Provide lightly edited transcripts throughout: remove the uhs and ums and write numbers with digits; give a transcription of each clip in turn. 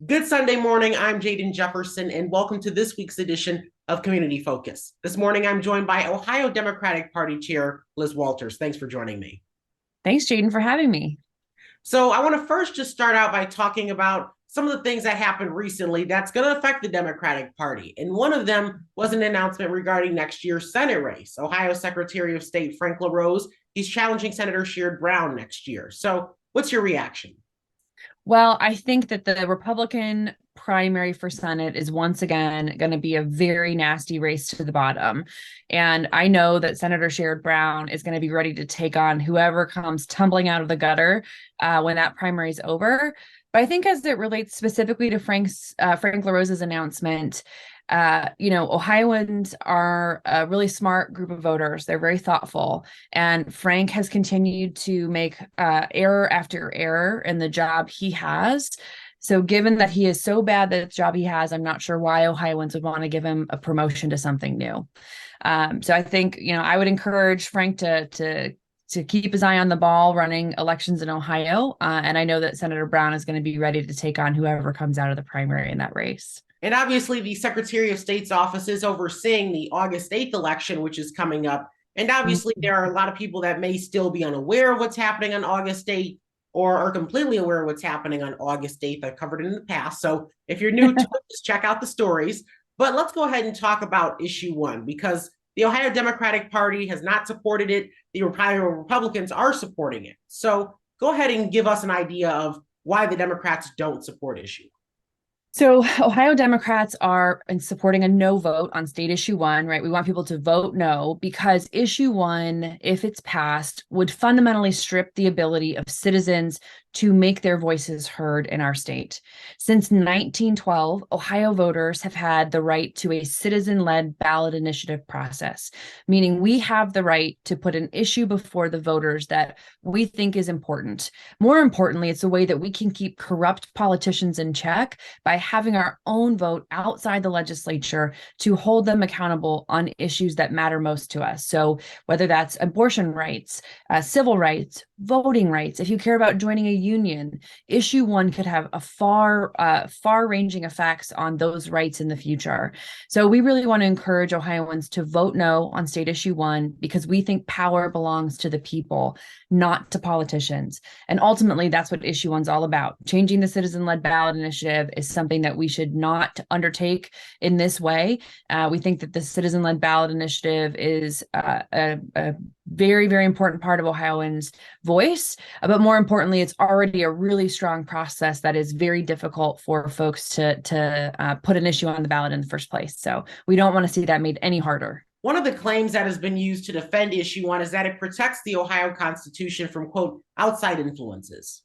Good Sunday morning. I'm Jaden Jefferson, and welcome to this week's edition of Community Focus. This morning, I'm joined by Ohio Democratic Party Chair Liz Walters. Thanks for joining me. Thanks, Jaden, for having me. So, I want to first just start out by talking about some of the things that happened recently that's going to affect the Democratic Party. And one of them was an announcement regarding next year's Senate race. Ohio Secretary of State Frank LaRose, he's challenging Senator Sherrod Brown next year. So, what's your reaction? Well, I think that the Republican primary for Senate is once again going to be a very nasty race to the bottom. And I know that Senator Sherrod Brown is going to be ready to take on whoever comes tumbling out of the gutter when that primary is over. But I think as it relates specifically to Frank LaRose's announcement, Ohioans are a really smart group of voters. They're very thoughtful. And Frank has continued to make error after error in the job he has. So given that he is so bad at the job he has, I'm not sure why Ohioans would want to give him a promotion to something new. So I think, I would encourage Frank to keep his eye on the ball running elections in Ohio. And I know that Senator Brown is going to be ready to take on whoever comes out of the primary in that race. And obviously, the Secretary of State's office is overseeing the August 8th election, which is coming up. And obviously, there are a lot of people that may still be unaware of what's happening on August 8th or are completely aware of what's happening on August 8th. I've covered it in the past. So if you're new to it, just check out the stories. But let's go ahead and talk about issue one, because the Ohio Democratic Party has not supported it. The Ohio Republicans are supporting it. So go ahead and give us an idea of why the Democrats don't support issue. So Ohio Democrats are supporting a no vote on state issue one, right? We want people to vote no because issue one, if it's passed, would fundamentally strip the ability of citizens to make their voices heard in our state. Since 1912, Ohio voters have had the right to a citizen-led ballot initiative process, meaning we have the right to put an issue before the voters that we think is important. More importantly, it's a way that we can keep corrupt politicians in check by having our own vote outside the legislature to hold them accountable on issues that matter most to us. So whether that's abortion rights, civil rights, voting rights, if you care about joining a union, issue one could have a far-ranging effects on those rights in the future. So we really want to encourage Ohioans to vote no on state issue one because we think power belongs to the people, not to politicians. And ultimately, that's what issue one's all about. Changing the citizen-led ballot initiative is something that we should not undertake in this way. We think that the citizen-led ballot initiative is a very, very important part of Ohioans' voice. But more importantly, it's already a really strong process that is very difficult for folks to put an issue on the ballot in the first place. So we don't want to see that made any harder. One of the claims that has been used to defend issue one is that it protects the Ohio Constitution from, quote, outside influences.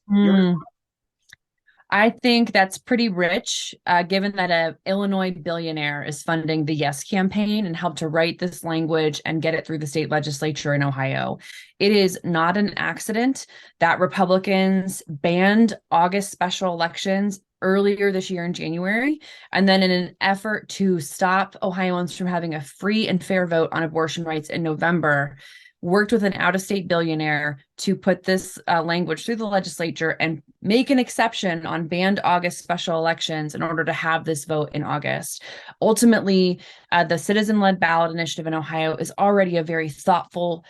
I think that's pretty rich, given that a Illinois billionaire is funding the Yes campaign and helped to write this language and get it through the state legislature in Ohio. It is not an accident that Republicans banned August special elections earlier this year in January. And then in an effort to stop Ohioans from having a free and fair vote on abortion rights in November, worked with an out-of-state billionaire to put this language through the legislature and make an exception on banned August special elections in order to have this vote in August. Ultimately, the citizen-led ballot initiative in Ohio is already a very thoughtful,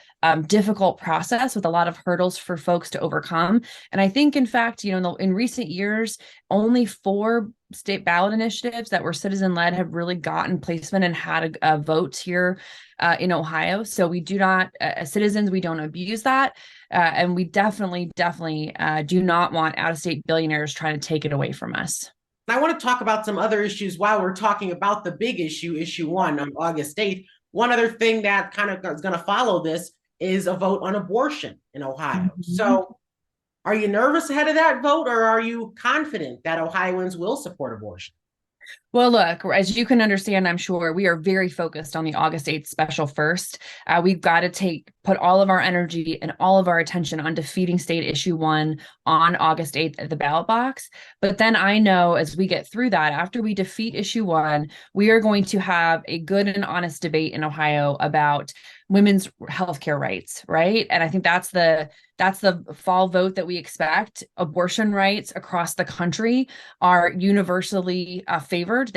difficult process with a lot of hurdles for folks to overcome. And I think, in fact, in recent years, only 4 state ballot initiatives that were citizen-led have really gotten placement and had a vote here in Ohio. So we do not, as citizens, we don't abuse that. And we definitely do not want out-of-state billionaires trying to take it away from us. I want to talk about some other issues while we're talking about the big issue, issue one on August 8th. One other thing that kind of is going to follow this is a vote on abortion in Ohio. Mm-hmm. So are you nervous ahead of that vote, or are you confident that Ohioans will support abortion? Well, look, as you can understand, I'm sure we are very focused on the August 8th special first. We've got to put all of our energy and all of our attention on defeating state issue one on August 8th at the ballot box. But then I know as we get through that, after we defeat issue one, we are going to have a good and honest debate in Ohio about women's healthcare rights, right? And I think that's the That's the fall vote that we expect. Abortion rights across the country are universally favored.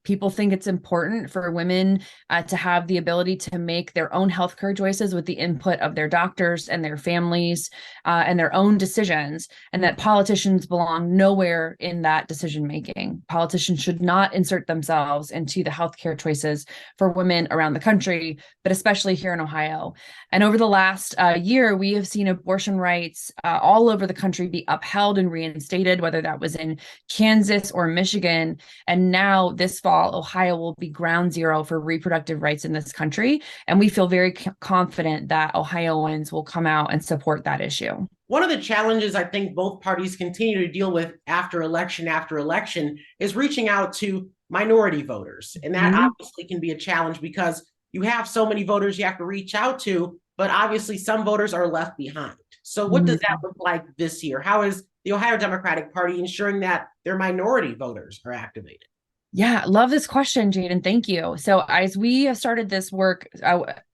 People think it's important for women to have the ability to make their own healthcare choices with the input of their doctors and their families and their own decisions, and that politicians belong nowhere in that decision making. Politicians should not insert themselves into the healthcare choices for women around the country, but especially here in Ohio. And over the last year, we have seen abortion rights all over the country be upheld and reinstated, whether that was in Kansas or Michigan. And now this fall, Ohio will be ground zero for reproductive rights in this country. And we feel very confident that Ohioans will come out and support that issue. One of the challenges I think both parties continue to deal with after election is reaching out to minority voters. And that obviously can be a challenge because you have so many voters you have to reach out to, but obviously some voters are left behind. So what does that look like this year? How is the Ohio Democratic Party ensuring that their minority voters are activated? Yeah, love this question, Jaden. Thank you. So as we have started this work,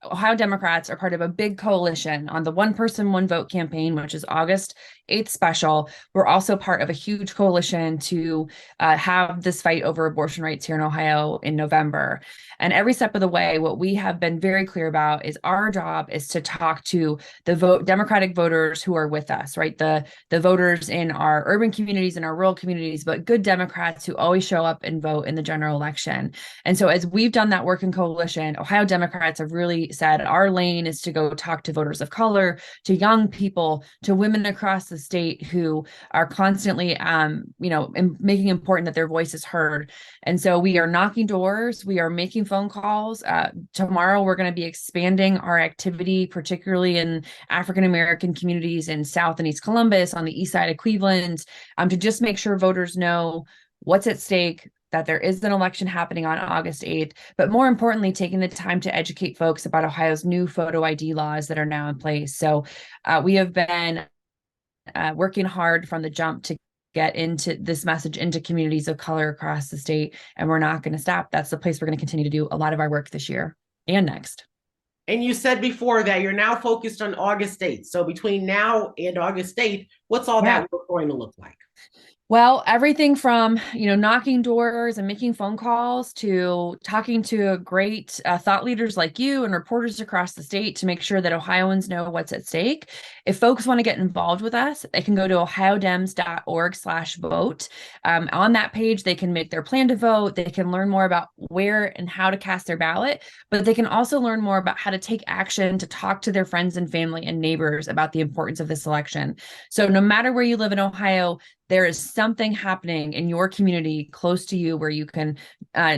Ohio Democrats are part of a big coalition on the One Person, One Vote campaign, which is August 8th special. We're also part of a huge coalition to have this fight over abortion rights here in Ohio in November. And every step of the way, what we have been very clear about is our job is to talk to the Democratic voters who are with us, right? The voters in our urban communities and our rural communities, but good Democrats who always show up and vote in the general election. And so as we've done that work in coalition, Ohio Democrats have really said our lane is to go talk to voters of color, to young people, to women across the state who are constantly, making important that their voice is heard. And so we are knocking doors, we are making phone calls. Tomorrow, we're going to be expanding our activity, particularly in African-American communities in South and East Columbus, on the east side of Cleveland, to just make sure voters know what's at stake, that there is an election happening on August 8th, but more importantly, taking the time to educate folks about Ohio's new photo ID laws that are now in place. So we have been working hard from the jump to get into this message into communities of color across the state, and we're not going to stop. That's the place we're going to continue to do a lot of our work this year and next. And you said before that you're now focused on August 8th. So between now and August 8th, what's all that work going to look like? Well, everything from, knocking doors and making phone calls to talking to great thought leaders like you and reporters across the state to make sure that Ohioans know what's at stake. If folks want to get involved with us, they can go to ohiodems.org/vote. On that page, they can make their plan to vote. They can learn more about where and how to cast their ballot, but they can also learn more about how to take action to talk to their friends and family and neighbors about the importance of this election. So no matter where you live in Ohio, there is something happening in your community close to you where you can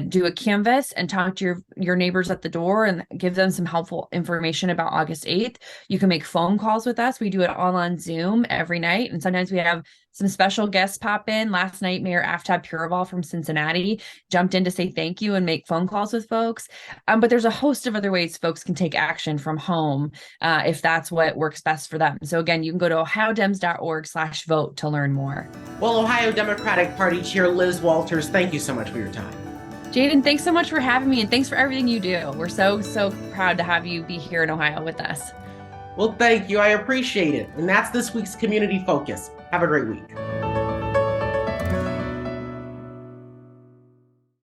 do a canvas and talk to your neighbors at the door and give them some helpful information about August 8th. You can make phone calls with us. We do it all on Zoom every night. And sometimes we have some special guests pop in. Last night, Mayor Aftab Puraval from Cincinnati jumped in to say thank you and make phone calls with folks. But there's a host of other ways folks can take action from home if that's what works best for them. So again, you can go to ohiodems.org/vote to learn more. Well, Ohio Democratic Party Chair Liz Walters, thank you so much for your time. Jaden, thanks so much for having me, and thanks for everything you do. We're so proud to have you be here in Ohio with us. Well, thank you. I appreciate it. And that's this week's Community Focus. Have a great week.